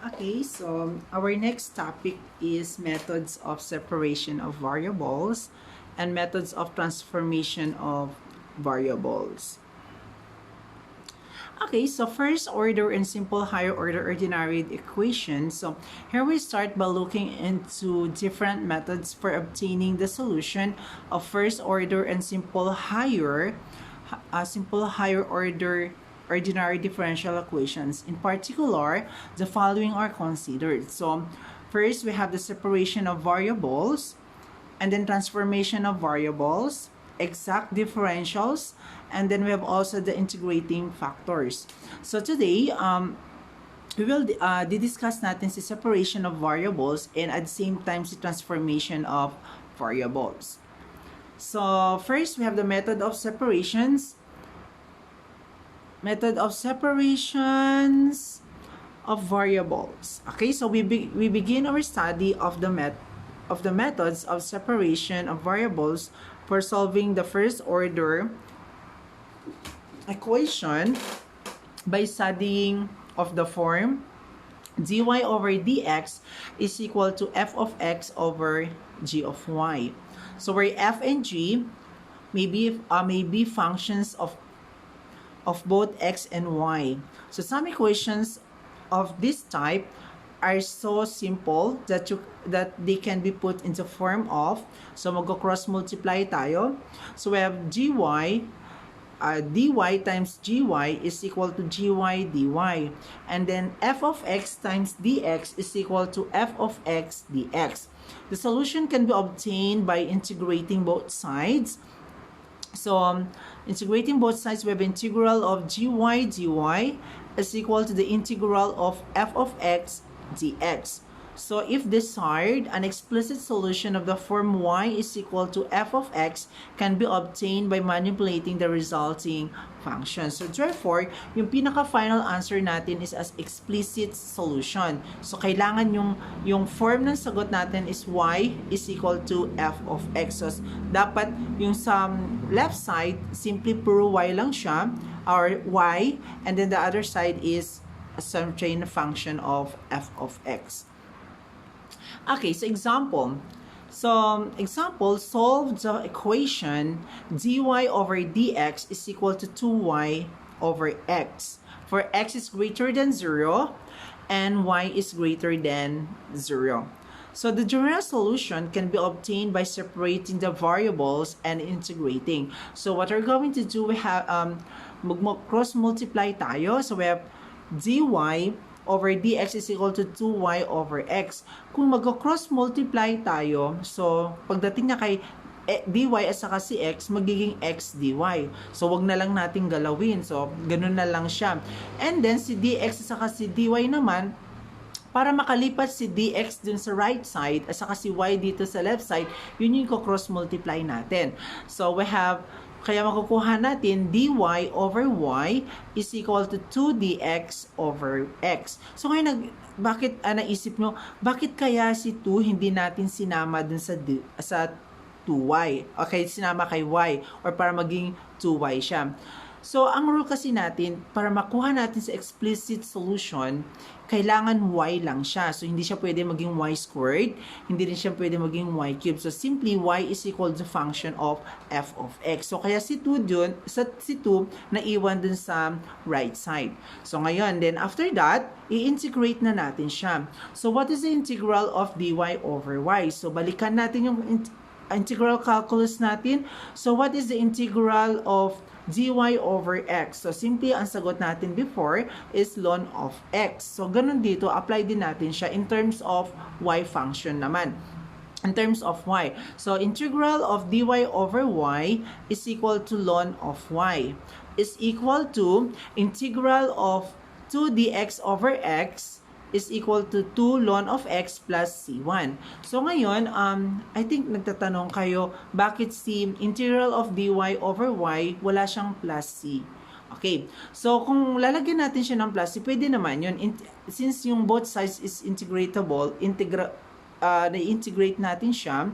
Okay, so our next topic is methods of separation of variables and methods of transformation of variables. Okay, so first order and simple higher order ordinary equations. So here we start by looking into different methods for obtaining the solution of first order and simple higher order ordinary differential equations. In particular, the following are considered. So first we have the separation of variables, and then transformation of variables, exact differentials, and then we have also the integrating factors. So today, we will discuss natin si separation of variables and at the same time si transformation of variables. So first, we have the method of separations. Method of separations of variables. Okay, so we begin our study of the methods of separation of variables for solving the first order equation by studying of the form dy over dx is equal to f of x over g of y. So where f and g may be functions of both x and y. So some equations of this type are so simple that they can be put into form of, so mag-cross multiply tayo. So we have dy times gy is equal to gy dy, and then f of x times dx is equal to f of x dx. The solution can be obtained by integrating both sides. So integrating both sides, we have integral of gy dy is equal to the integral of f of x dx. So if desired, an explicit solution of the form y is equal to f of x can be obtained by manipulating the resulting function. So therefore, yung pinaka-final answer natin is as explicit solution. So kailangan yung form ng sagot natin is y is equal to f of x. So dapat yung sa left side, simply puro y lang siya, or y, and then the other side is a certain function of f of x. Okay, so example. Example, solve the equation dy over dx is equal to 2y over x, for x is greater than 0 and y is greater than 0. So the general solution can be obtained by separating the variables and integrating. So what we're going to do, we have cross multiply tayo. So we have dy over dx is equal to 2y over x. Kung mag-cross multiply tayo, so pagdating na kay dy at saka si x, magiging x dy. So wag na lang nating galawin. So ganun na lang siya. And then si dx at saka si dy naman, para makalipat si dx dun sa right side at saka si y dito sa left side, yun yung cross multiply natin. So we have, kaya makukuha natin dy over y is equal to 2dx over x. So ngayon, bakit naisip nyo, bakit kaya si 2 hindi natin sinama dun sa 2y? Okay, sinama kay y, or para maging 2y siya. So, ang rule kasi natin, para makuha natin sa explicit solution, kailangan y lang siya. So, hindi siya pwede maging y squared, hindi rin siya pwede maging y cubed. So, simply y is equal to function of f of x. So, kaya si 2 naiwan dun sa right side. So, ngayon, then after that, i-integrate na natin siya. So, what is the integral of dy over y? So, balikan natin yung integral calculus natin. So, what is the integral of dy over x? So, simply, ang sagot natin before is ln of x. So, ganun dito, apply din natin siya in terms of y function naman. In terms of y. So, integral of dy over y is equal to ln of y is equal to integral of 2 dx over x is equal to 2 ln of x plus c1. So ngayon, I think nagtatanong kayo, bakit si integral of dy over y, wala siyang plus c? Okay, so kung lalagyan natin siya ng plus c, pwede naman yun. Since yung both sides is integratable, na-integrate natin siya.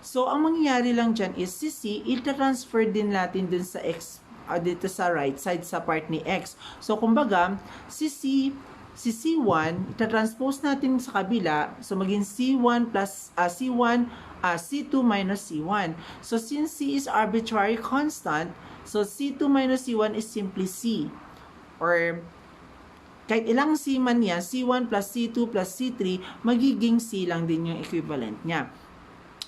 So ang mangyayari lang dyan is si c, i-transfer din natin dun sa x, dito sa right side sa part ni x. So kumbaga, si c si C1, itatranspose natin sa kabila, so maging C1 plus C1, C2 minus C1. So since C is arbitrary constant, so C2 minus C1 is simply C. Or kahit ilang C man yan, C1 plus C2 plus C3, magiging C lang din yung equivalent niya.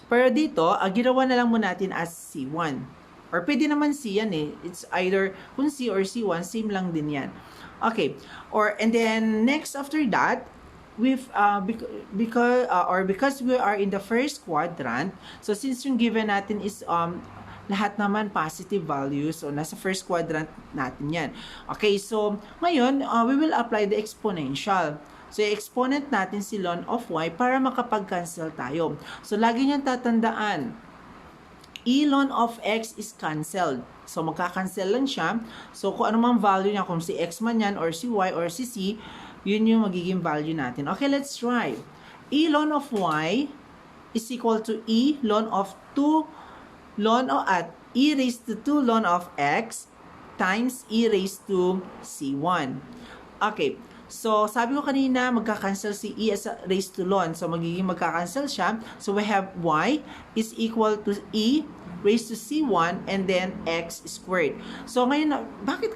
Pero dito, ginawa na lang muna natin as C1. Or pwede naman C yan eh. It's either kung C or C1, same lang din yan. Okay. And then next after that, because we are in the first quadrant, so since yung given natin is lahat naman positive values. So, nasa first quadrant natin yan. Okay, so, ngayon, we will apply the exponential. So, yung exponent natin si ln of y para makapag-cancel tayo. So, lagi niyang tatandaan, ln of x is cancelled. So, magka-cancel lang siya. So, kung ano mang value niya, kung si x man yan, or si y, or si c, yun yung magiging value natin. Okay, let's try. Ln of y is equal to ln of 2 at e raised to 2 ln of x times e raised to c1. Okay. So, sabi ko kanina, magka-cancel si e as raised to ln. So, magiging magka-cancel siya. So, we have y is equal to e raised to c1 and then x squared. So, ngayon,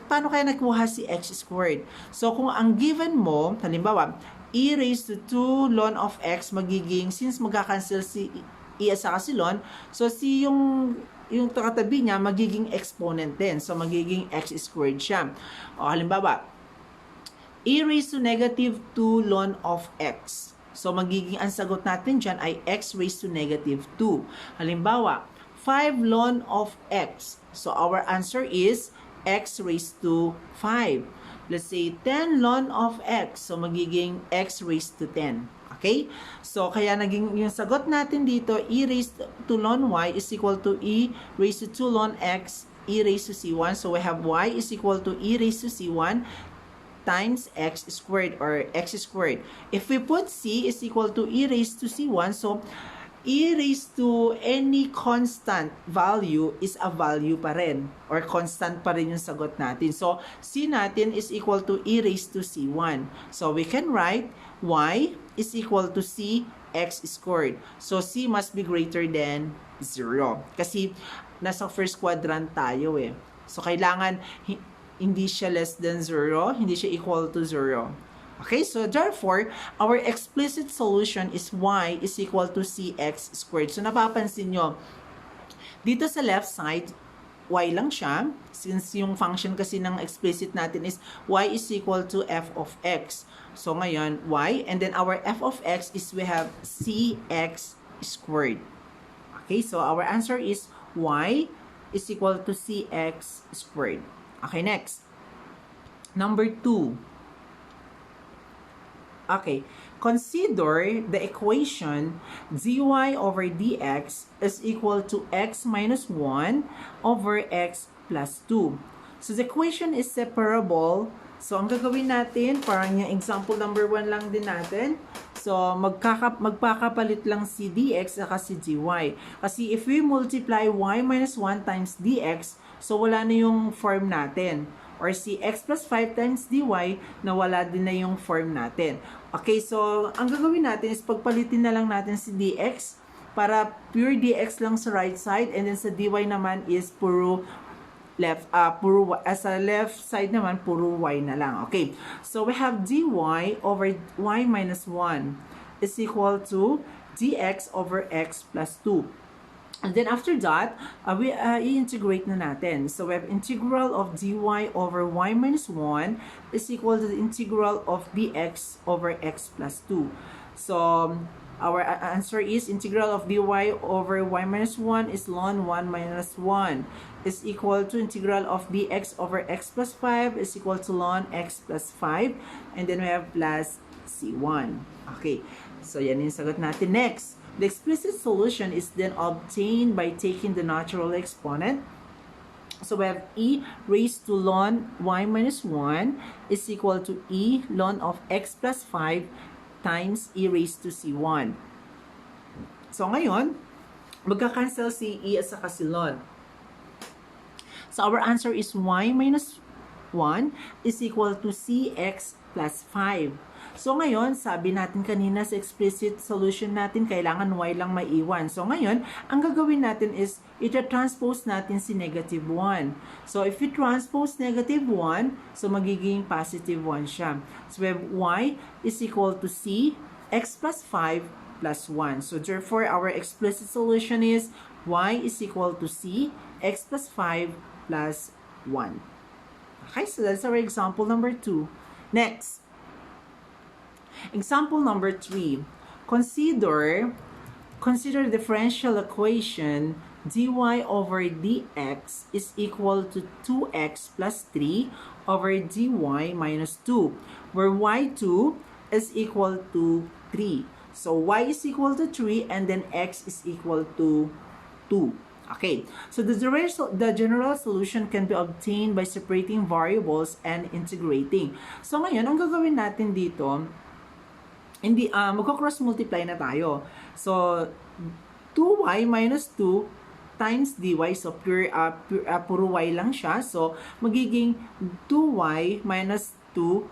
paano kaya nakuha si x squared? So, kung ang given mo, halimbawa, e raised to 2 ln of x magiging, since magka-cancel si e at saka si ln, so si yung katabi niya magiging exponent din. So magiging x squared siya. O halimbawa, e raised to negative 2 ln of x. So magiging ang sagot natin dyan ay x raised to negative 2. Halimbawa, 5 ln of x. So our answer is x raised to 5. Let's say 10 ln of x. So magiging x raised to 10. Okay? So, kaya naging yung sagot natin dito, e raised to ln y is equal to e raised to 2 ln x, e raised to c1. So, we have y is equal to e raised to c1 times x squared or x squared. If we put c is equal to e raised to c1, so e raised to any constant value is a value pa rin or constant pa rin yung sagot natin. So, c natin is equal to e raised to c1. So, we can write y is equal to c x squared. So, c must be greater than 0. Kasi, nasa first quadrant tayo eh. So, kailangan hindi siya less than 0, hindi siya equal to 0. Okay, so therefore, our explicit solution is y is equal to cx squared. So, napapansin nyo, dito sa left side, y lang siya. Since yung function kasi ng explicit natin is y is equal to f of x. So, ngayon, y. And then, our f of x is we have cx squared. Okay, so our answer is y is equal to cx squared. Okay, next. Number 2. Okay, consider the equation dy over dx is equal to x minus 1 over x plus 2. So, the equation is separable. So, ang gagawin natin, parang yung example number 1 lang din natin. So, magpakapalit lang si dx at si dy. Kasi if we multiply y minus 1 times dx, so wala na yung form natin. Or si x plus 5 times dy, na wala din na yung form natin. Okay, so, ang gagawin natin is pagpalitin na lang natin si dx para pure dx lang sa right side and then sa dy naman is puro left, sa left side naman, puro y na lang. Okay, so we have dy over y minus 1 is equal to dx over x plus 2. And then after that, we i-integrate na natin. So we have integral of dy over y minus 1 is equal to the integral of dx over x plus 2. So our answer is integral of dy over y minus 1 is ln 1 minus 1 is equal to integral of dx over x plus 5 is equal to ln x plus 5. And then we have plus c1. Okay, so yan yung sagot natin. Next, the explicit solution is then obtained by taking the natural exponent. So we have e raised to ln y minus 1 is equal to e ln of x plus 5 times e raised to c1. So ngayon, magka-cancel si e at saka si ln. So our answer is y minus 1 is equal to cx plus 5. So ngayon, sabi natin kanina sa explicit solution natin, kailangan y lang maiwan. So ngayon, ang gagawin natin is, ita-transpose natin si negative 1. So if we transpose negative 1, so magiging positive 1 siya. So we have y is equal to c, x plus 5 plus 1. So therefore, our explicit solution is y is equal to c, x plus 5 plus 1. Okay, so that's our example number 2. Next. Example number 3. Consider differential equation dy over dx is equal to 2x plus 3 over dy minus 2, where y2 is equal to 3. So y is equal to 3 and then x is equal to 2. Okay, so the general solution can be obtained by separating variables and integrating. So ngayon, ang gagawin natin dito, magko-cross multiply na tayo. So 2y minus 2 times dy, so puro y lang siya. So magiging 2y minus 2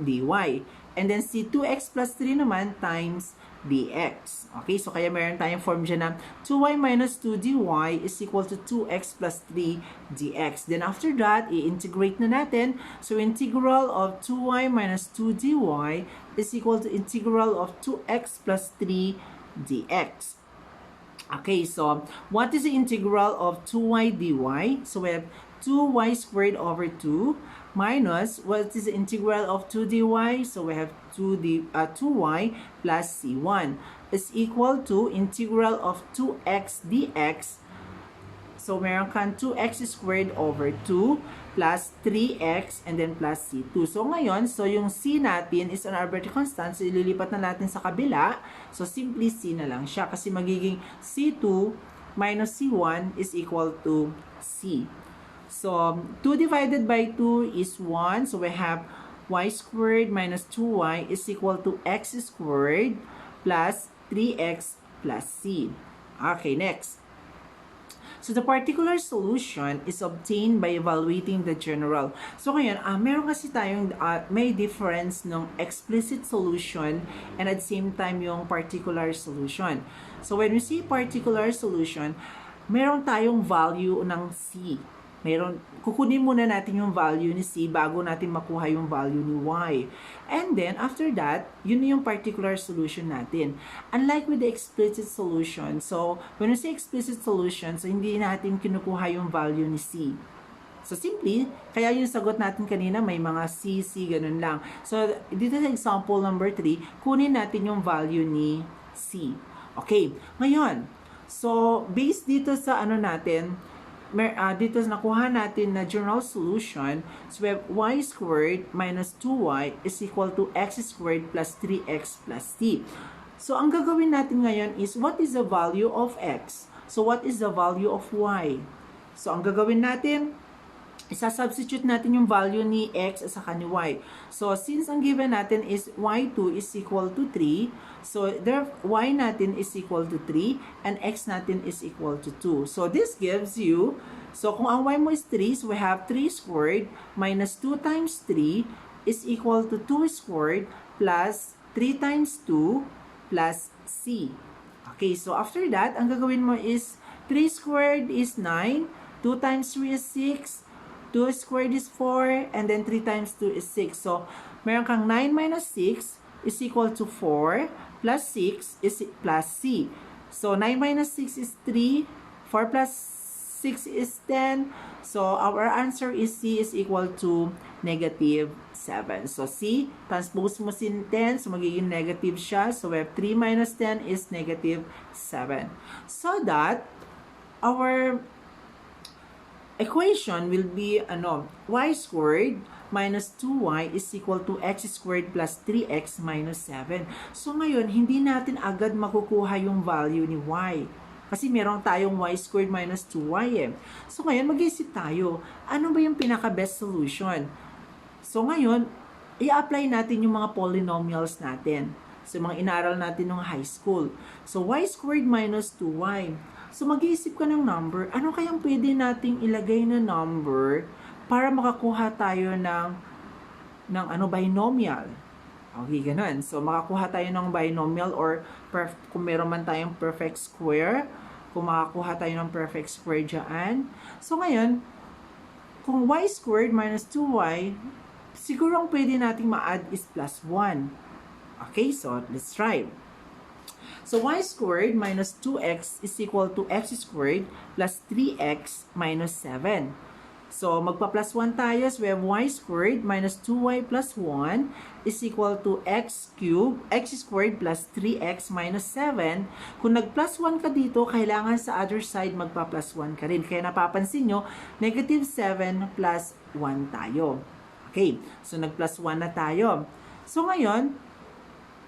dy. And then si 2x plus 3 naman times dx. Okay, so kaya meron tayong form dyan na 2y minus 2 dy is equal to 2x plus 3 dx. Then after that, i-integrate na natin. So integral of 2y minus 2 dy is equal to integral of 2x plus 3 dx. Okay, so what is the integral of 2y dy? So we have 2y squared over 2 minus, what is the integral of 2 dy? So we have 2y plus c1 is equal to integral of 2x dx. So meron kang 2x squared over 2 plus 3x and then plus c2. So ngayon, so yung c natin is an arbitrary constant. So ililipat na natin sa kabila. So simply c na lang siya kasi magiging c2 minus c1 is equal to c. So 2 divided by 2 is 1. So we have y squared minus 2y is equal to x squared plus 3x plus c. Okay, next. So the particular solution is obtained by evaluating the general. So ngayon, meron kasi tayong may difference ng explicit solution and at the same time yung particular solution. So when we see particular solution, meron tayong value ng c. Kukunin muna natin yung value ni c bago natin makuha yung value ni y. And then, after that, yun yung particular solution natin. Unlike with the explicit solution, so, when we say explicit solution, so hindi natin kinukuha yung value ni c. So, simply, kaya yung sagot natin kanina, may mga c, ganun lang. So, dito sa example number 3, kunin natin yung value ni c. Okay, ngayon, so, based dito sa ano natin, dito nakuha natin na general solution, so we have y squared minus 2y is equal to x squared plus 3x plus c. So, ang gagawin natin ngayon is, what is the value of x? So, what is the value of y? So, ang gagawin natin, isa-substitute natin yung value ni x at saka ni y. So, since ang given natin is y2 is equal to 3, so, y natin is equal to 3 and x natin is equal to 2. So, this gives you, so kung ang y mo is 3, so we have 3 squared minus 2 times 3 is equal to 2 squared plus 3 times 2 plus c. Okay, so after that, ang gagawin mo is 3 squared is 9, 2 times 3 is 6, 2 squared is 4, and then 3 times 2 is 6. So, meron kang 9 minus 6 is equal to 4, plus 6 is plus c. So, 9 minus 6 is 3, 4 plus 6 is 10. So, our answer is c is equal to negative 7. So, c, transpose mo si 10, so magiging negative siya. So, we have 3 minus 10 is negative 7. So that, our equation will be y squared minus 2y is equal to x squared plus 3x minus 7. So ngayon, hindi natin agad makukuha yung value ni y. Kasi meron tayong y squared minus 2y eh. So ngayon, mag-isip tayo, ano ba yung pinaka-best solution? So ngayon, i-apply natin yung mga polynomials natin. So mga inaaral natin ng high school. So y squared minus 2y. So, mag-iisip ka ng number, ano kayang pwede nating ilagay na number para makakuha tayo ng binomial. Okay, ganun. So, makakuha tayo ng binomial or kung meron man tayong perfect square, kung makakuha tayo ng perfect square dyan. So, ngayon, kung y squared minus 2y, siguro ang pwede nating ma-add is plus 1. Okay, so let's try. So, y squared minus 2x is equal to x squared plus 3x minus 7. So, magpa-plus 1 tayo. So, we have y squared minus 2y plus 1 is equal to x squared plus 3x minus 7. Kung nag-plus 1 ka dito, kailangan sa other side magpa-plus 1 ka rin. Kaya napapansin nyo, negative 7 plus 1 tayo. Okay, so nag-plus 1 na tayo. So, ngayon,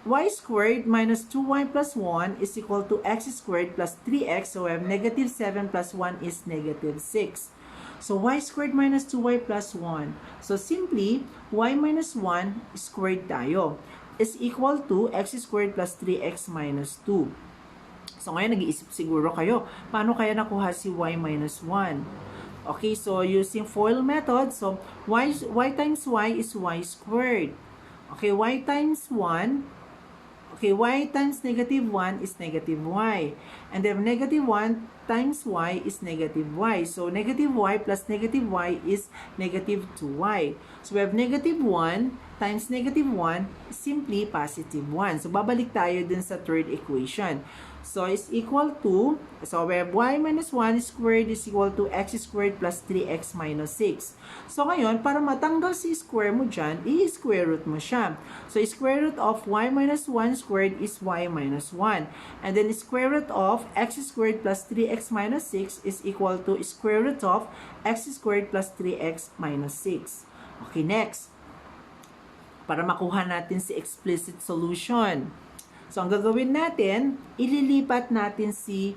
y squared minus 2y plus 1 is equal to x squared plus 3x. So, we have negative 7 plus 1 is negative 6. So, y squared minus 2y plus 1. So, simply, y minus 1 squared tayo is equal to x squared plus 3x minus 2. So, ngayon, nag-iisip siguro kayo, paano kaya nakuha si y minus 1? Okay, so, using FOIL method, so, y times y is y squared. Okay, y times 1, okay, y times negative 1 is negative y. And then negative 1 times y is negative y. So, negative y plus negative y is negative 2y. So, we have negative 1 times negative 1 is simply positive 1. So, babalik tayo dun sa third equation. So, is equal to, so we have y minus 1 squared is equal to x squared plus 3x minus 6. So, ngayon, para matanggal si square mo dyan, i-square root mo siya. So, square root of y minus 1 squared is y minus 1. And then, square root of x squared plus 3x minus 6 is equal to square root of x squared plus 3x minus 6. Okay, next. Para makuha natin si explicit solution. So, ang gagawin natin, ililipat natin si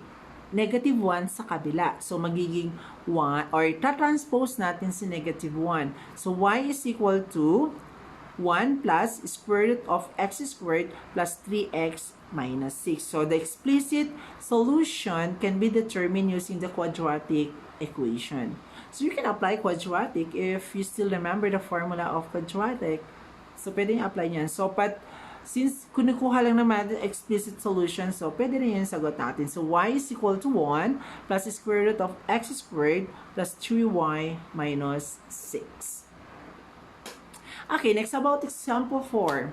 negative 1 sa kabila. So, magiging 1, or ta-transpose natin si negative 1. So, y is equal to 1 plus square root of x squared plus 3x minus 6. So, the explicit solution can be determined using the quadratic equation. So, you can apply quadratic if you still remember the formula of quadratic. So, pwede yung apply niyan. So, but since kunukuha lang naman the explicit solution, so pwede na yun sagot natin. So, y is equal to 1 plus square root of x squared plus 3y minus 6. Okay, next about example 4.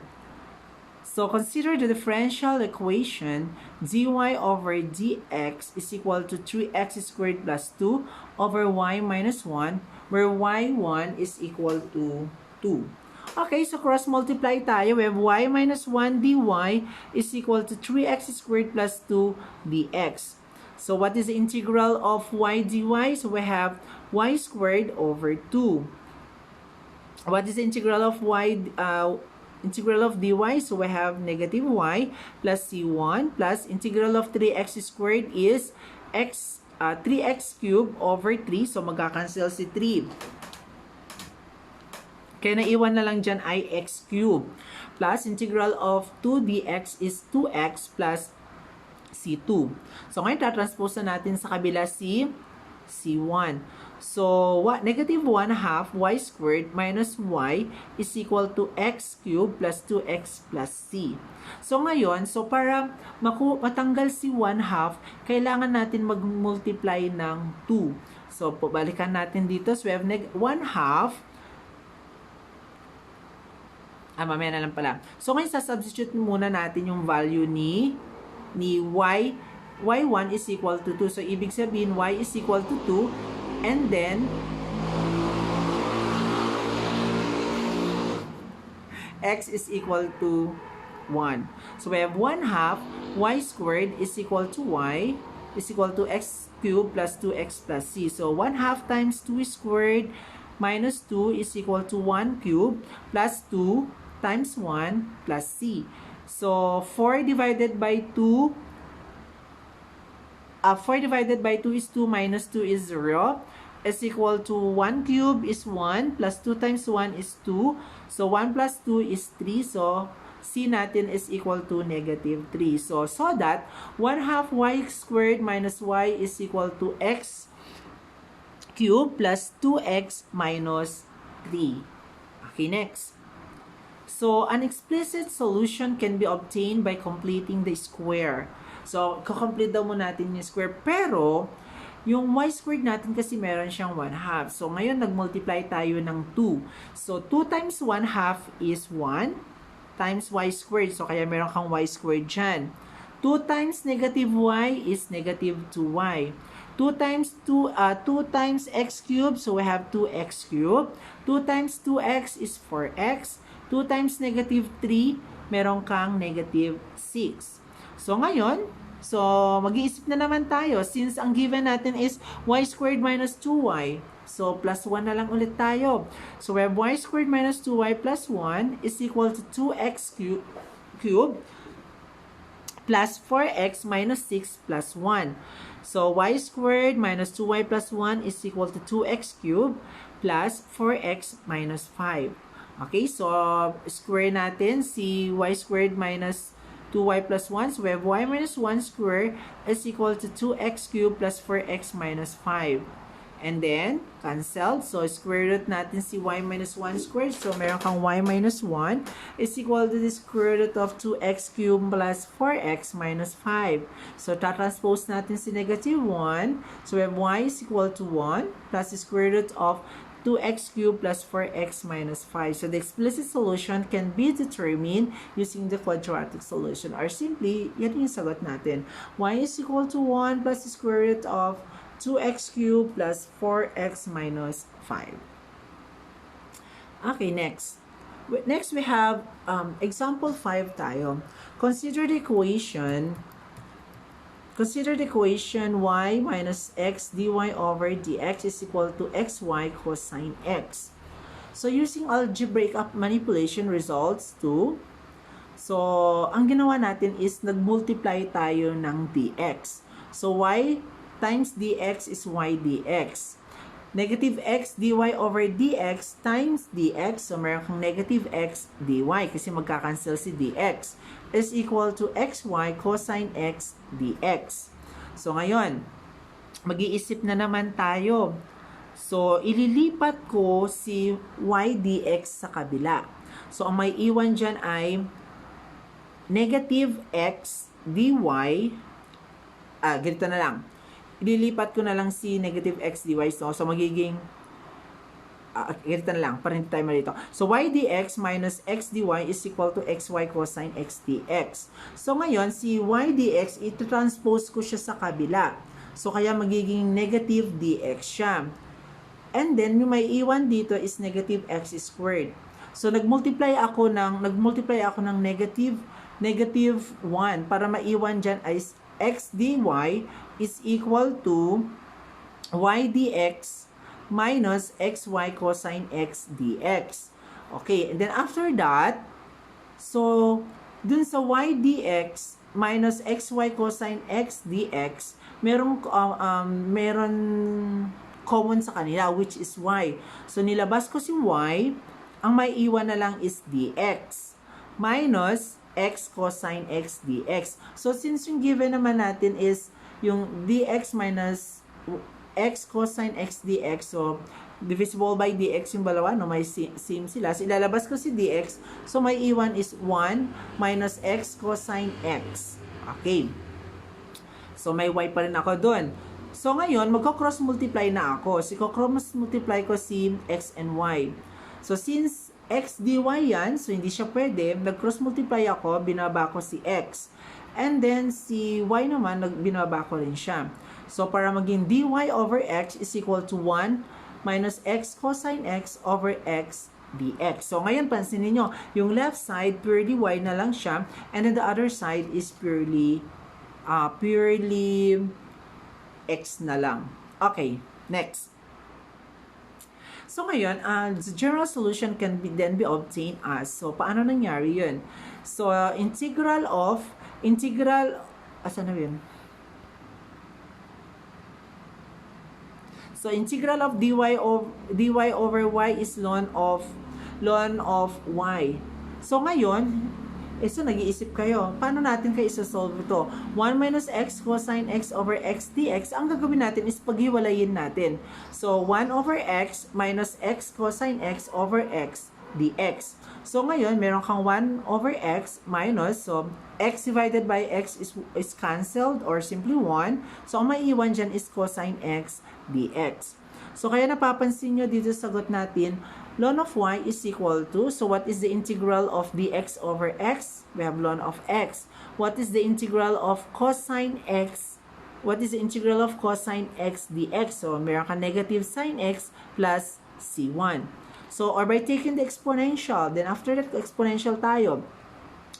So, consider the differential equation dy over dx is equal to 3x squared plus 2 over y minus 1, where y1 is equal to 2. Okay, so cross-multiply tayo. We have y minus 1 dy is equal to 3x squared plus 2 dx. So, what is the integral of y dy? So, we have y squared over 2. What is the integral of integral of dy? So, we have negative y plus c1 plus integral of 3x squared is 3x cubed over 3. So, magkakancel si 3. Kaya naiwan na lang dyan ay x cubed. Plus, integral of 2 dx is 2x plus c2. So, ngayon, tatranspose na natin sa kabila si c1. So, negative 1 half y squared minus y is equal to x cubed plus 2x plus c. So, ngayon, para matanggal si 1 half, kailangan natin mag-multiply ng 2. So, balikan natin dito. So, we have 1 half. Mamaya na lang pala. So, ngayon, sasubstitute muna natin yung value ni y1 is equal to 2. So, ibig sabihin, y is equal to 2. And then, x is equal to 1. So, we have 1 half y squared is equal to y is equal to x cubed plus 2x plus c. So, 1 half times 2 squared minus 2 is equal to 1 cubed plus 2 times 1 plus c. So, 4 divided by 2 is 2 minus 2 is 0 is equal to 1 cube is 1 plus 2 times 1 is 2. So, 1 plus 2 is 3. So, c natin is equal to negative 3. So that 1 half y squared minus y is equal to x cube plus 2x minus 3. Okay, next. So, an explicit solution can be obtained by completing the square. So, kakomplete daw mo natin yung square. Pero, yung y squared natin kasi meron siyang 1/2. So, ngayon, nag-multiply tayo ng 2. So, 2 times 1/2 is 1 times y squared. So, kaya meron kang y squared dyan. 2 times negative y is negative 2y. 2 times x cubed, so we have 2x cubed. 2 times 2x is 4x. 2 times negative 3, meron kang negative 6. So, ngayon, mag-iisip na naman tayo. Since ang given natin is y squared minus 2y, so plus 1 na lang ulit tayo. So, we have y squared minus 2y plus 1 is equal to 2x cubed plus 4x minus 6 plus 1. So, y squared minus 2y plus 1 is equal to 2x cubed plus 4x minus 5. Okay, so, square natin si y squared minus 2y plus 1. So, we have y minus 1 square is equal to 2x cubed plus 4x minus 5. And then, cancelled. So, square root natin si y minus 1 squared. So, meron kang y minus 1 is equal to the square root of 2x cubed plus 4x minus 5. So, tatranspose natin si negative 1. So, we have y is equal to 1 plus the square root of 2x cubed plus 4x minus 5. So, the explicit solution can be determined using the quadratic solution. Or simply, yan yung sagot natin. Y is equal to 1 plus the square root of 2x cubed plus 4x minus 5. Okay, next. Next, we have example 5 tayo. Consider the equation y minus x dy over dx is equal to xy cosine x. So, using algebraic manipulation results to, so, ang ginawa natin is nag-multiply tayo ng dx. So, y times dx is y dx. Negative x dy over dx times dx, so meron kang negative x dy kasi magkakancel si dx, is equal to xy cosine x dx. So ngayon, mag-iisip na naman tayo. So, ililipat ko si y dx sa kabila. So, ang may iwan dyan ay negative x dy, ganito na lang. Ililipat ko na lang si negative x dy. So magiging, ganito na lang, para hindi tayo malito. So, y dx minus x dy is equal to xy cosine x dx. So, ngayon, si y dx, ito-transpose ko siya sa kabila. So, kaya magiging negative dx siya. And then, yung may iwan dito is negative x squared. So, nag-multiply ako ng negative 1 para maiwan dyan ay x dy is equal to y dx minus xy cosine x dx. Okay, and then after that, so, dun sa y dx minus xy cosine x dx, meron common sa kanila, which is y. So, nilabas ko si y, ang may iwan na lang is dx minus x cosine x dx. So, since yung given naman natin is yung dx minus x cosine x dx, so divisible by dx yung dalawa, no, may same sila. So, ilalabas ko si dx, so may iwan is 1 minus x cosine x. Okay. So, may y pa rin ako dun. So, ngayon, magko-cross multiply na ako. So, cross multiply ko si x and y. So, since x dy yan, so hindi siya pwede, nag-cross multiply ako, binaba ko si x. And then, si y naman, binaba ko rin siya. So, para maging dy over x is equal to 1 minus x cosine x over x dx. So, ngayon, pansinin nyo, yung left side, purely y na lang siya, and then the other side is purely x na lang. Okay, next. So, ngayon, the general solution can then be obtained as, so, paano nangyari yun? So, integral, asan na yun? So, integral of dy over y is ln of y. So, ngayon, So, nag-iisip kayo, paano natin kayo isa-solve ito? 1 minus x cosine x over x dx, ang gagawin natin is paghiwalayin natin. So, 1 over x minus x cosine x over x dx. So, ngayon, meron kang 1 over x minus, so, x divided by x is cancelled or simply 1. So, ang maiiwan dyan is cosine x dx. So, kaya napapansin nyo dito sa sagot natin, ln of y is equal to, so what is the integral of dx over x? We have ln of x. What is the integral of cosine x? What is the integral of cosine x dx? So, meron ka negative sine x plus c1. So, or by taking the exponential, then after that exponential tayo,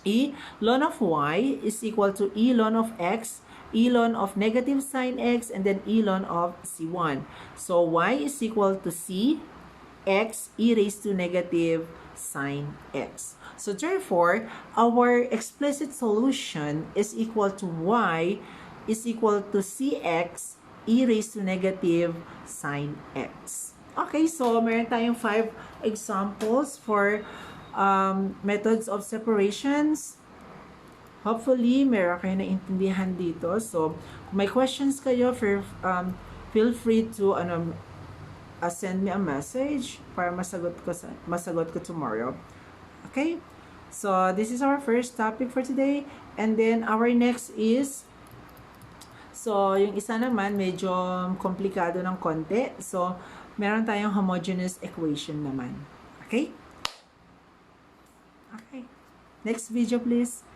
e ln of y is equal to e ln of x, e ln of negative sine x, and then e ln of c1. So, y is equal to c x e raised to negative sine x. So, therefore, our explicit solution is equal to y is equal to cx e raised to negative sine x. Okay, so meron tayong 5 examples for methods of separations. Hopefully, meron kayo naintindihan dito. So, kung may questions kayo, feel free to send me a message para masagot ko tomorrow. Okay? So, this is our first topic for today. And then, our next is, so, yung isa naman, medyo komplikado ng konti. So, meron tayong homogeneous equation naman. Okay? Okay. Next video, please.